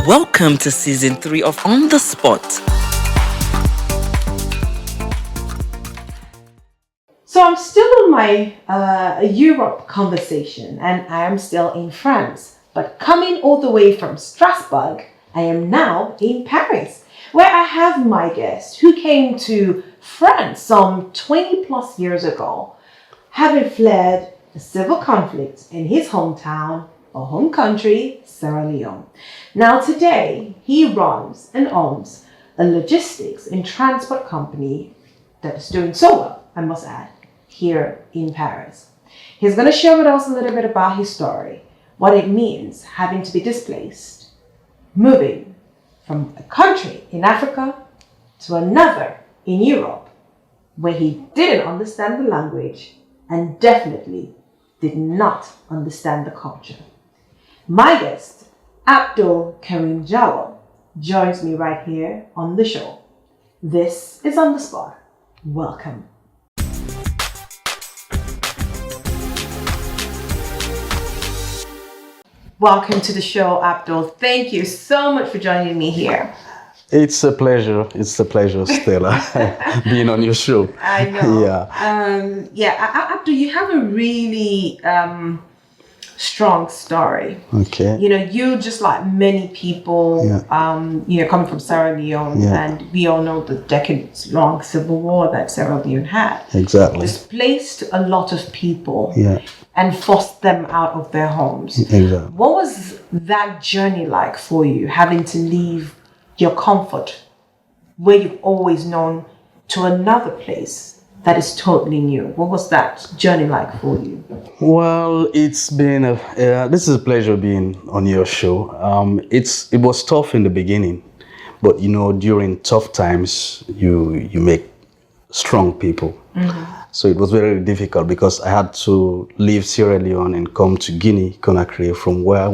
Welcome to season 3 of On the Spot. So I'm still on my Europe conversation and I am still in France. But coming all the way from Strasbourg, I am now in Paris, where I have my guest who came to France some 20 plus years ago, having fled a civil conflict in his hometown or home country, Sierra Leone. Now today, he runs and owns a logistics and transport company that is doing so well, I must add, here in Paris. He's going to share with us a little bit about his story, what it means having to be displaced, moving from a country in Africa to another in Europe, where he didn't understand the language and definitely did not understand the culture. My guest, Abdul Jalloh, joins me right here on the show. This is On the Spot. Welcome. Welcome to the show, Abdul. Thank you so much for joining me here. It's a pleasure. It's a pleasure, Stella, being on your show. I know. Abdul, you have a really strong story. Okay. You know, you just like many people, coming from Sierra Leone, and we all know the decades-long civil war that Sierra Leone had. Exactly. Displaced a lot of people. Yeah. And forced them out of their homes. Exactly. What was that journey like for you, having to leave your comfort, where you've always known, to another place that is totally new? What was that journey like for you? Well, it's been this is a pleasure being on your show. It was tough in the beginning, but you know, during tough times, you make strong people. Mm-hmm. So it was very difficult because I had to leave Sierra Leone and come to Guinea, Conakry, from where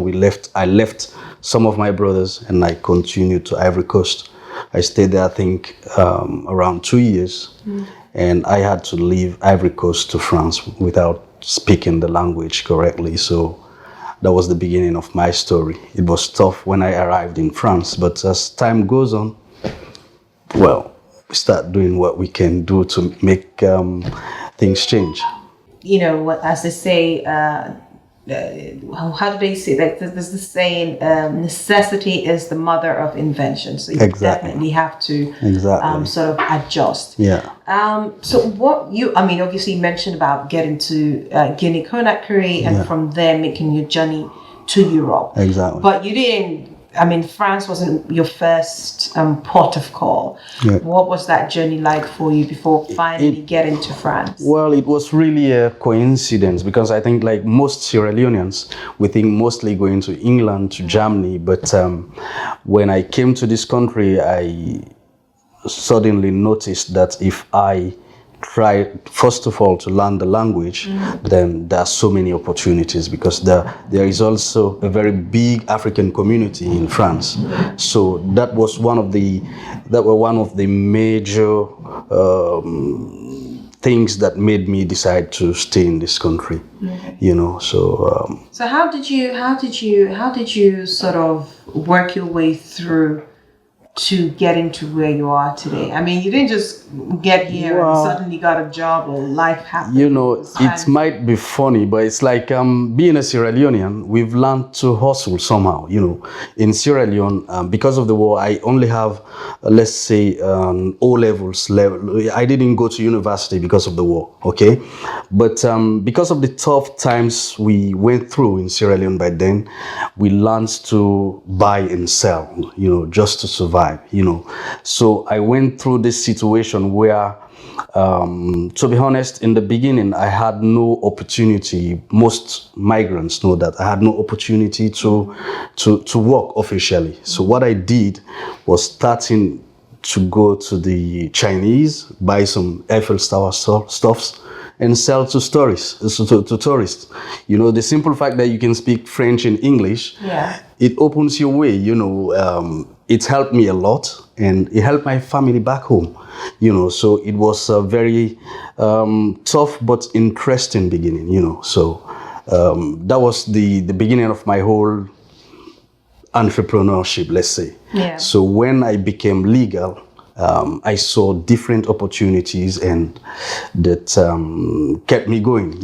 I left some of my brothers and I continued to Ivory Coast. I stayed there, I think, around 2 years. Mm. And I had to leave Ivory Coast to France without speaking the language correctly. So that was the beginning of my story. It was tough when I arrived in France, but as time goes on, well, we start doing what we can do to make things change. You know, as they say, how do they say that? There's the saying, necessity is the mother of invention. So you definitely have to sort of adjust. Yeah. So obviously you mentioned about getting to Guinea Conakry and from there making your journey to Europe. Exactly. But you didn't. France wasn't your first port of call. Yeah. What was that journey like for you before finally getting to France? Well, it was really a coincidence because I think like most Sierra Leoneans, we think mostly going to England, to Germany. But when I came to this country, I suddenly noticed that if I try first of all to learn the language, then there are so many opportunities because there is also a very big African community in France. So that was one of the major things that made me decide to stay in this country. You know, so so how did you sort of work your way through to getting to where you are today? I mean, you didn't just get here and suddenly got a job or life happened. You know, it might be funny, but it's like being a Sierra Leonean, we've learned to hustle somehow. You know, in Sierra Leone, because of the war, I only have, let's say, O-levels level. I didn't go to university because of the war, okay? But because of the tough times we went through in Sierra Leone by then, we learned to buy and sell, you know, just to survive. You know, so I went through this situation where, to be honest, in the beginning, I had no opportunity. Most migrants know that I had no opportunity to work officially. So what I did was starting to go to the Chinese, buy some Eiffel Tower stuffs, and sell to tourists. You know, the simple fact that you can speak French and English, it opens your way. You know, it helped me a lot, and it helped my family back home. You know, so it was a very tough but interesting beginning. You know, so that was the beginning of my whole entrepreneurship, let's say. Yeah. So when I became legal, I saw different opportunities, and that kept me going,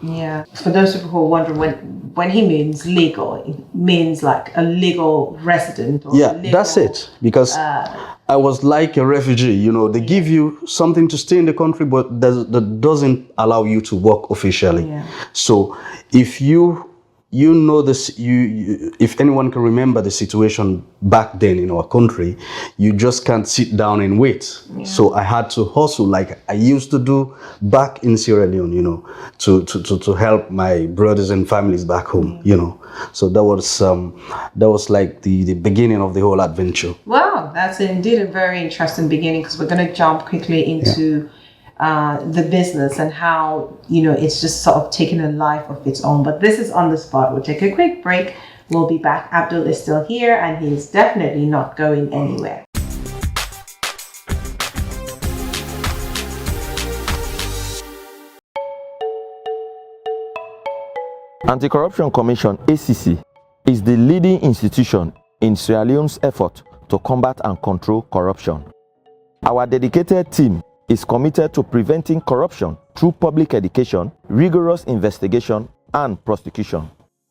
Yeah. For those people who are wondering, when he means legal, it means like a legal resident. Or Yeah, legal, that's it. Because I was like a refugee, they give you something to stay in the country, but that doesn't allow you to work officially. Yeah. So if you know this, if anyone can remember the situation back then in our country, you just can't sit down and wait. Yeah. So I had to hustle like I used to do back in Sierra Leone, to help my brothers and families back home, So that was like the beginning of the whole adventure. Wow, that's indeed a very interesting beginning, because we're going to jump quickly into the business and how, it's just sort of taken a life of its own. But this is On the Spot. We'll take a quick break. We'll be back. Abdul is still here, and he's definitely not going anywhere. Anti-Corruption Commission, ACC, is the leading institution in Sierra Leone's effort to combat and control corruption. Our dedicated team is committed to preventing corruption through public education, rigorous investigation, and prosecution,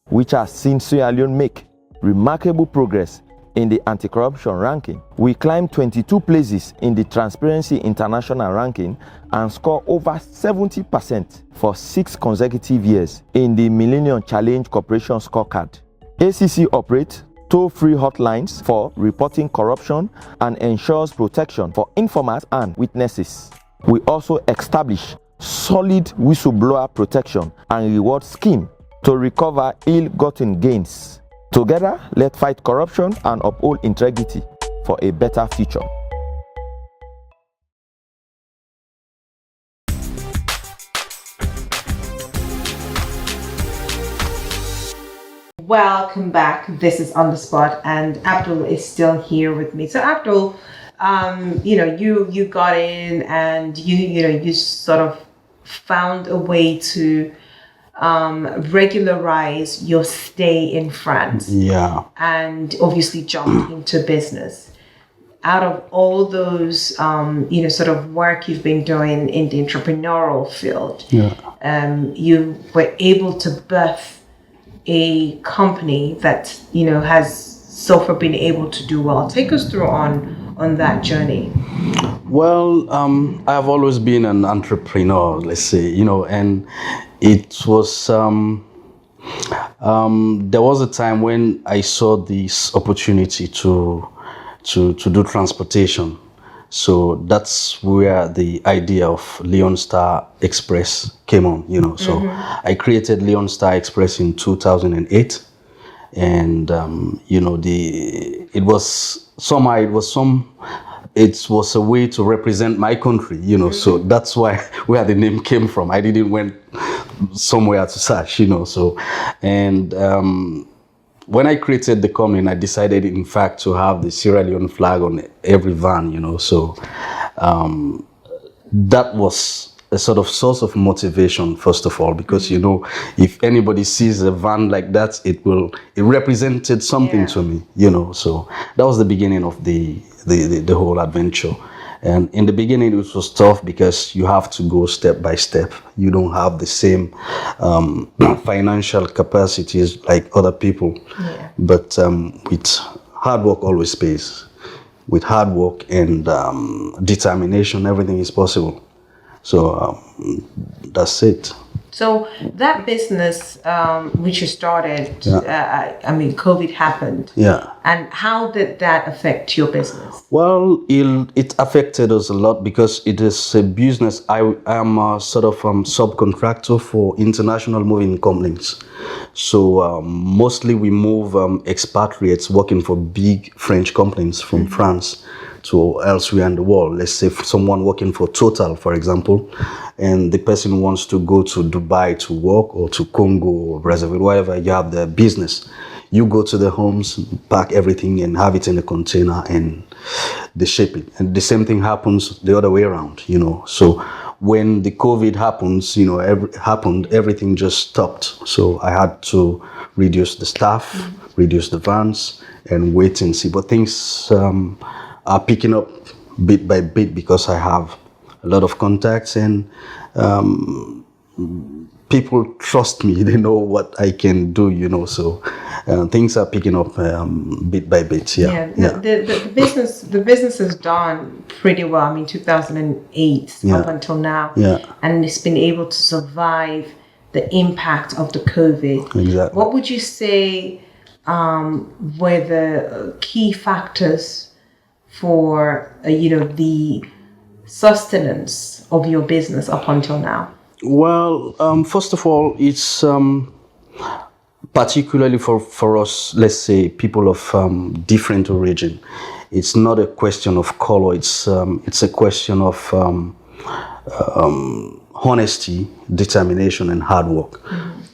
which has seen Sierra Leone make remarkable progress in the anti-corruption ranking. We climbed 22 places in the Transparency International ranking and score over 70% for 6 consecutive years in the Millennium Challenge Corporation Scorecard. ACC operates toll-free hotlines for reporting corruption and ensures protection for informers and witnesses. We also establish solid whistleblower protection and reward scheme to recover ill-gotten gains. Together, let's fight corruption and uphold integrity for a better future. Welcome back. This is On the Spot, and Abdul is still here with me. So Abdul, you got in, and you sort of found a way to regularize your stay in France. Yeah. And obviously jumped into business. Out of all those, sort of work you've been doing in the entrepreneurial field, you were able to birth a company that, has so far been able to do well. Take us through on that journey. Well, I've always been an entrepreneur, let's say, and it was, there was a time when I saw this opportunity to do transportation. So that's where the idea of Leone Star Express came on, So I created Leone Star Express in 2008. And, it was a way to represent my country, so that's where the name came from. I didn't went somewhere to search, So, and when I created the company, I decided, in fact, to have the Sierra Leone flag on every van, So that was a sort of source of motivation, first of all, because, if anybody sees a van like that, it represented something to me, So that was the beginning of the whole adventure. And in the beginning, it was tough because you have to go step by step. You don't have the same financial capacities like other people. Yeah. But with hard work always pays. With hard work and determination, everything is possible. So that's it. So that business, which you started, COVID happened. Yeah. And how did that affect your business? Well, it affected us a lot because it is a business. I am a sort of subcontractor for international moving companies. So mostly we move expatriates working for big French companies from France to elsewhere in the world. Let's say someone working for Total, for example, and the person wants to go to Dubai to work, or to Congo or Brazzaville, wherever you have the business. You go to the homes, pack everything and have it in a container and they ship it. And the same thing happens the other way around, So when the COVID happens, everything just stopped. So I had to reduce the staff, reduce the vans, and wait and see. But things are picking up bit by bit because I have a lot of contacts, and people trust me. They know what I can do, so things are picking up bit by bit. Yeah. The business has done pretty well. I mean, 2008 up until now, and it's been able to survive the impact of the COVID. Exactly. What would you say were the key factors for the sustenance of your business up until now? Well, first of all, it's particularly for us, let's say, people of different origin. It's not a question of color. It's a question of honesty, determination, and hard work.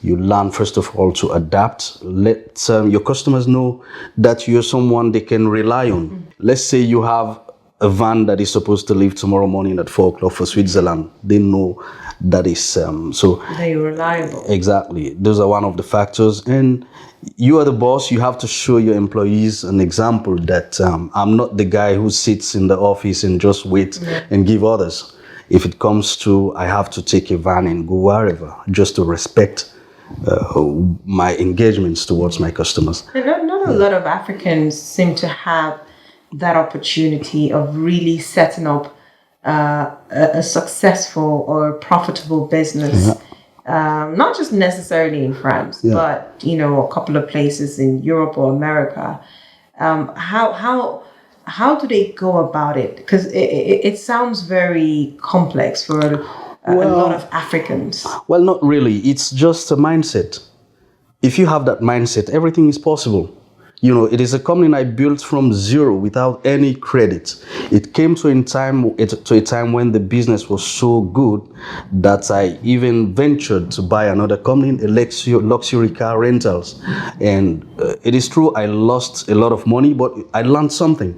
You learn, first of all, to adapt. Let your customers know that you're someone they can rely on. Let's say you have a van that is supposed to leave tomorrow morning at 4 o'clock for Switzerland. They know that is so they're reliable. Exactly. Those are one of the factors. And you are the boss. You have to show your employees an example that I'm not the guy who sits in the office and just wait and give orders. If it comes to, I have to take a van and go wherever, just to respect my engagements towards my customers. Not a lot of Africans seem to have that opportunity of really setting up a successful or profitable business, not just necessarily in France, but a couple of places in Europe or America. How do they go about it? Because it sounds very complex for a lot of Africans. Well, not really. It's just a mindset. If you have that mindset, everything is possible. It is a company I built from zero without any credit. It came to a time when the business was so good that I even ventured to buy another company, a luxury car rentals. And it is true, I lost a lot of money, but I learned something.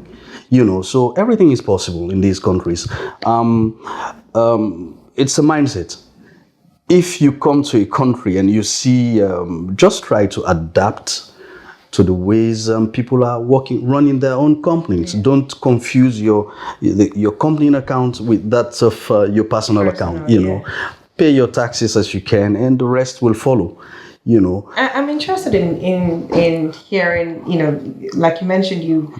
So everything is possible in these countries. It's a mindset. If you come to a country and you see, just try to adapt to the ways people are running their own companies. Don't confuse your company account with that of your personal account. Pay your taxes as you can, and the rest will follow. I'm interested in hearing. Like you mentioned, you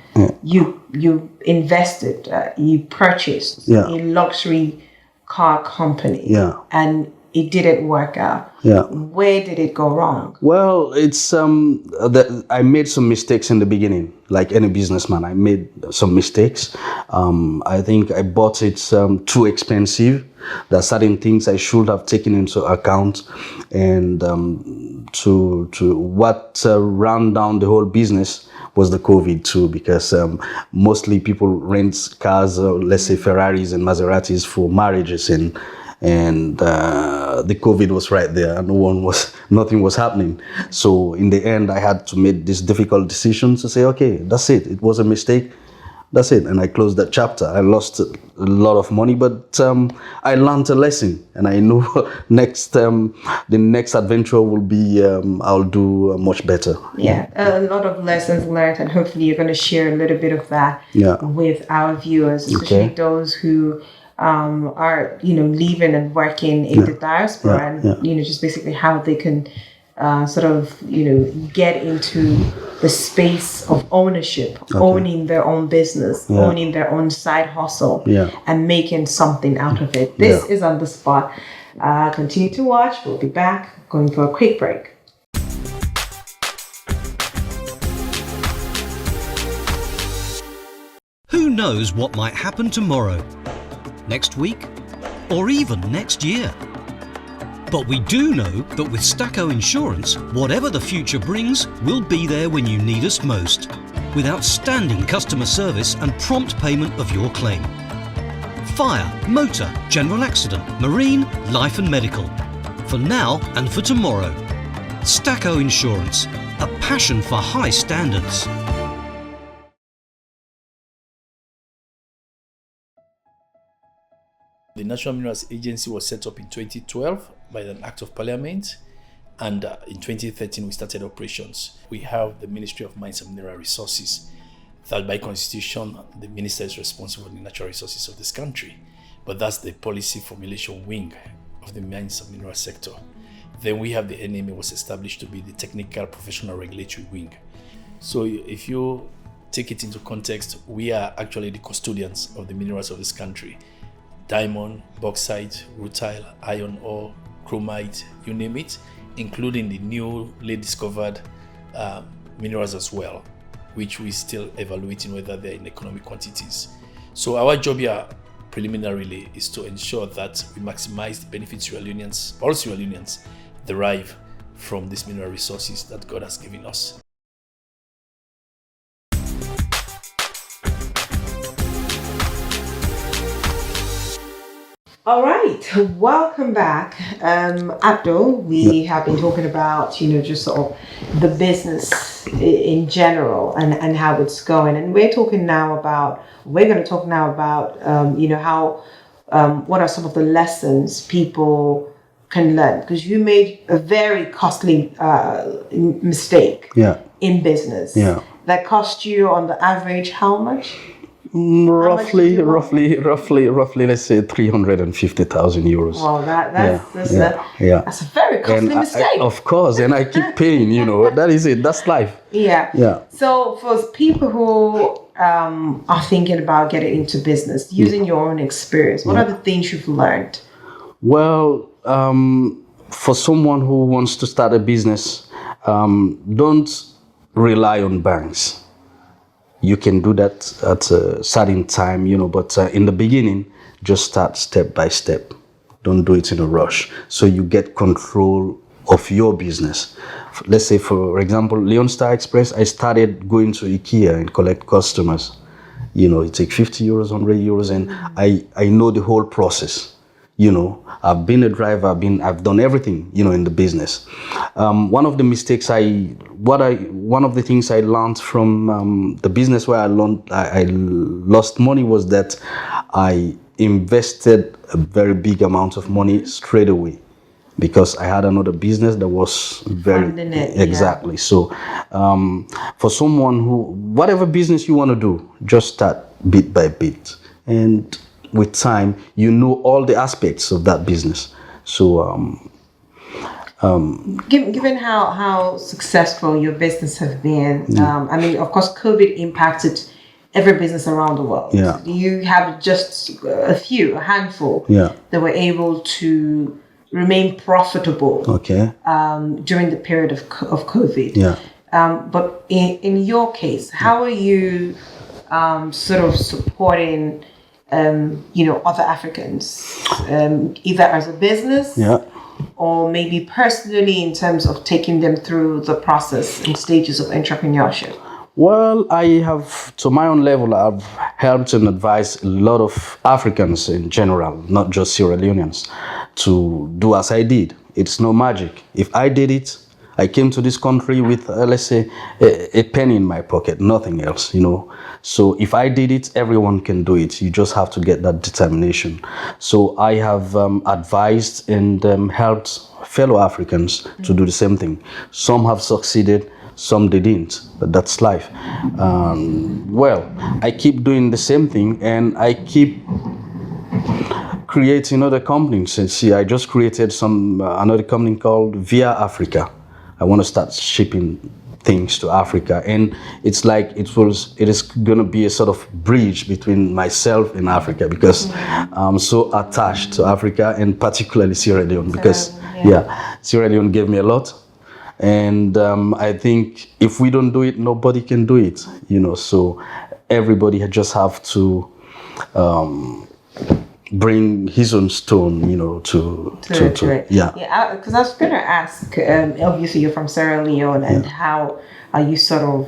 invested, you purchased a luxury car company, and it didn't work out. Where did it go wrong? Well, it's I made some mistakes in the beginning. Like any businessman, I made some mistakes. I think I bought it too expensive. There are certain things I should have taken into account, and to what ran down the whole business was the COVID too, because mostly people rent cars, let's say Ferraris and Maseratis, for marriages, and the COVID was right there. Nothing was happening. So in the end, I had to make this difficult decision to say, okay, that's it. It was a mistake. That's it. And I closed that chapter. I lost a lot of money, but I learned a lesson, and I know the next adventure will be, I'll do much better. Yeah, a lot of lessons learned, and hopefully you're going to share a little bit of that with our viewers, especially those who are living and working in the diaspora, and just basically how they can get into the space of ownership, owning their own business, owning their own side hustle, and making something out of it. This is On the Spot. Continue to watch. We'll be back, going for a quick break. Who knows what might happen tomorrow, next week, or even next year? But we do know that with Staco Insurance, whatever the future brings, we'll be there when you need us most, with outstanding customer service and prompt payment of your claim. Fire, motor, general accident, marine, life and medical. For now and for tomorrow. Staco Insurance, a passion for high standards. The National Minerals Agency was set up in 2012 by an act of parliament, and in 2013 we started operations. We have the Ministry of Mines and Mineral Resources, that by constitution the minister is responsible for the natural resources of this country, but that's the policy formulation wing of the mines and mineral sector. Then we have the NMA, was established to be the technical professional regulatory wing. So if you take it into context, we are actually the custodians of the minerals of this country. Diamond, bauxite, rutile, iron ore, chromite, you name it, including the newly discovered minerals as well, which we're still evaluating whether they're in economic quantities. So our job here preliminarily is to ensure that we maximize the benefits all Sierra Leoneans derive from these mineral resources that God has given us. All right, welcome back. Abdul, we have been talking about, just sort of the business in general and how it's going. And we're going to talk now about, how, what are some of the lessons people can learn? Because you made a very costly mistake in business. Yeah. That cost you on the average how much? Roughly, let's say 350,000 euros. Wow, that's a very costly mistake. Of course, and I keep paying, that is it, that's life. Yeah. So for people who are thinking about getting into business, using your own experience, what are the things you've learned? Well, for someone who wants to start a business, don't rely on banks. You can do that at a certain time, but in the beginning, just start step by step. Don't do it in a rush. So you get control of your business. Let's say, for example, Leone Star Express, I started going to IKEA and collect customers. It takes 50 euros, 100 euros, and I know the whole process. I've been a driver, I've done everything, in the business. One of the things I learned from the business where I lost money was that I invested a very big amount of money straight away, because I had another business that was exactly. Yeah. So for someone whatever business you want to do, just start bit by bit, and with time, all the aspects of that business. So, given how successful your business has been, of course, COVID impacted every business around the world. Yeah. You have just a handful that were able to remain profitable. Okay. During the period of COVID. Yeah. But in your case, how are you sort of supporting other Africans, either as a business or maybe personally, in terms of taking them through the process and stages of entrepreneurship? Well, I have, to my own level, I've helped and advised a lot of Africans in general, not just Sierra Leoneans, to do as I did. It's no magic. If I did it, I came to this country with, let's say, a penny in my pocket, nothing else, So if I did it, everyone can do it. You just have to get that determination. So I have advised and helped fellow Africans to do the same thing. Some have succeeded, some didn't, but that's life. I keep doing the same thing, and I keep creating other companies. And see, I just created another company called Via Africa. I want to start shipping things to Africa, and it's like it is going to be a sort of bridge between myself and Africa, because I'm so attached to Africa, and particularly Sierra Leone, because Sierra Leone gave me a lot, and I think if we don't do it, nobody can do it, so everybody just have to bring his own stone, to it. Because I was going to ask, obviously you're from Sierra Leone, and how are you sort of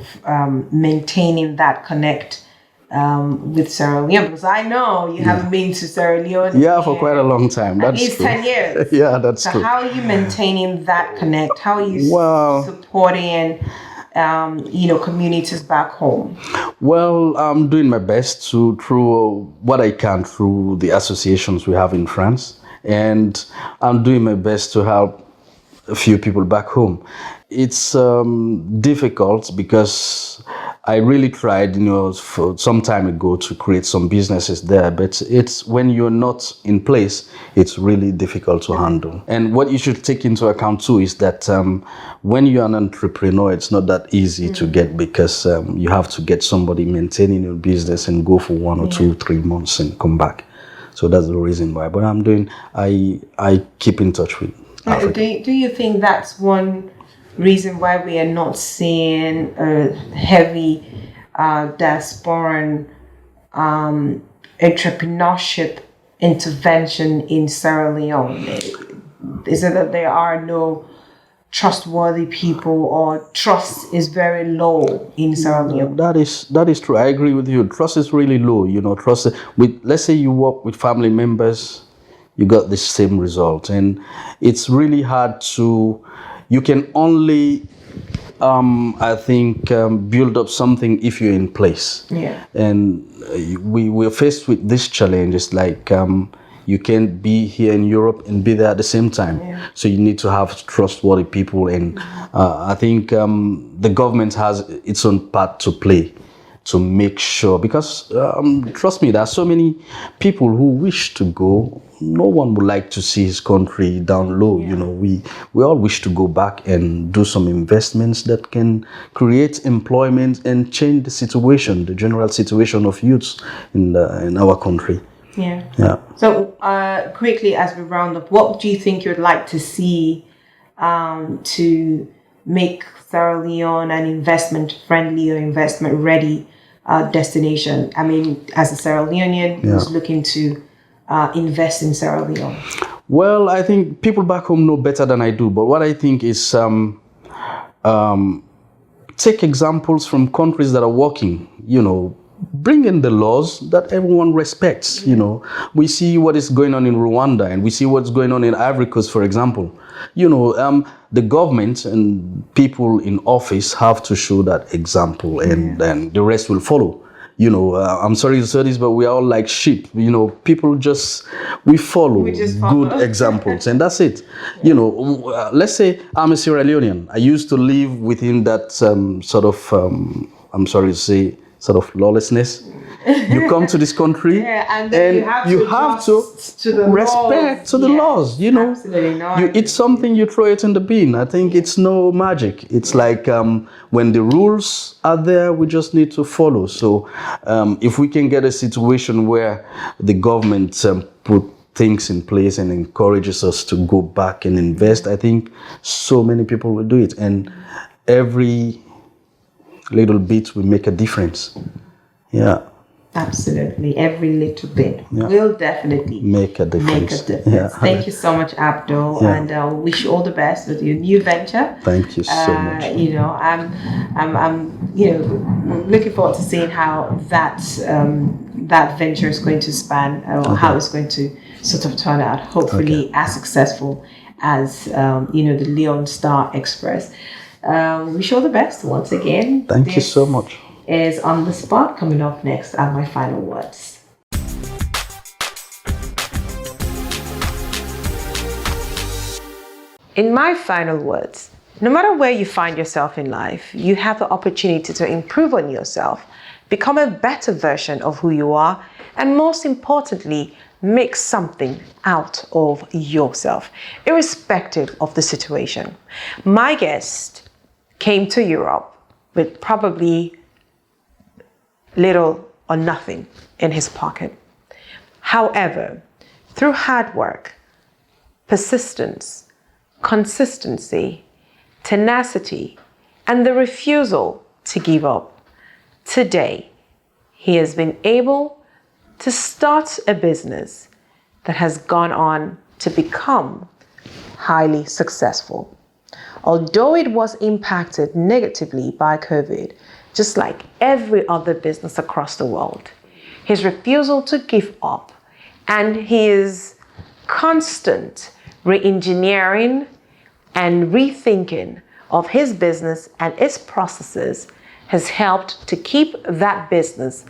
maintaining that connect with Sierra Leone? Because I know you haven't been to Sierra Leone for quite a long time. At least 10 years. That's so true. How are you maintaining that connect? How are you supporting communities back home? Well, I'm doing my best to through what I can through the associations we have in France, and I'm doing my best to help a few people back home. It's difficult because I really tried, for some time ago to create some businesses there, but it's when you're not in place, it's really difficult to handle. And what you should take into account too is that when you're an entrepreneur, it's not that easy to get, because you have to get somebody maintaining your business and go for 1 or 2, 3 months and come back. So that's the reason why. But I keep in touch with Africa. Do you think that's one reason why we are not seeing a heavy diasporan entrepreneurship intervention in Sierra Leone? Is it that there are no trustworthy people, or trust is very low in Sierra Leone? That is true. I agree with you. Trust is really low. Trust with, let's say you work with family members, you got the same result, and it's really hard to. You can only, I think, build up something if you're in place. Yeah. And we're faced with this challenge. It's like you can't be here in Europe and be there at the same time. Yeah. So you need to have trustworthy people. And I think the government has its own part to play to make sure, because trust me, there are so many people who wish to go. No one would like to see his country down low. Yeah. We all wish to go back and do some investments that can create employment and change the situation, the general situation of youths in our country. Yeah. Yeah. So quickly, as we round up, what do you think you'd like to see to make Sierra Leone an investment-friendly or investment-ready destination? I mean, as a Sierra Leonean who's looking to invest in Sierra Leone. Well, I think people back home know better than I do. But what I think is take examples from countries that are working, bring in the laws that everyone respects. We see what is going on in Rwanda, and we see what's going on in Ivory Coast, for example. The government and people in office have to show that example, and then the rest will follow. I'm sorry to say this, but we are all like sheep. People we follow good examples, and that's it. Let's say I'm a Sierra Leonean. I used to live within that sort of, I'm sorry to say, sort of lawlessness. You come to this country, and then you have to respect to the laws. Absolutely not. You eat something, you throw it in the bin. I think it's no magic. It's like when the rules are there, we just need to follow. So if we can get a situation where the government put things in place and encourages us to go back and invest, I think so many people will do it, and every little bit will make a difference. Yeah. Absolutely. Every little bit will definitely make a difference. Yeah. Thank you so much, Abdul, and wish you all the best with your new venture. Thank you so much. I'm looking forward to seeing how that venture is going to span, or how it's going to sort of turn out. Hopefully as successful as the Leone Star Express. Wish you all the best once again. Thank you so much. Is On the Spot. Coming up next are my final words. In my final words, no matter where you find yourself in life, you have the opportunity to improve on yourself, become a better version of who you are, and most importantly, make something out of yourself, irrespective of the situation. My guest came to Europe with probably little or nothing in his pocket. However, through hard work, persistence, consistency, tenacity, and the refusal to give up, today he has been able to start a business that has gone on to become highly successful. Although it was impacted negatively by COVID, just like every other business across the world, his refusal to give up and his constant re-engineering and rethinking of his business and its processes has helped to keep that business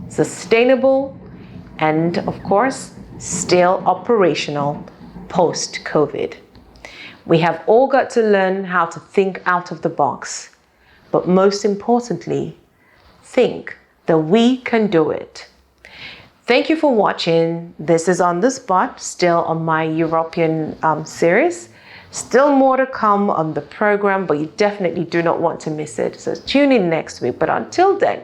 sustainable and, of course, still operational post-COVID. We have all got to learn how to think out of the box, but most importantly, think that we can do it. Thank you for watching. This is On the Spot, still on my European series. Still more to come on the program, but you definitely do not want to miss it. So tune in next week. But until then,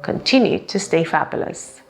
continue to stay fabulous.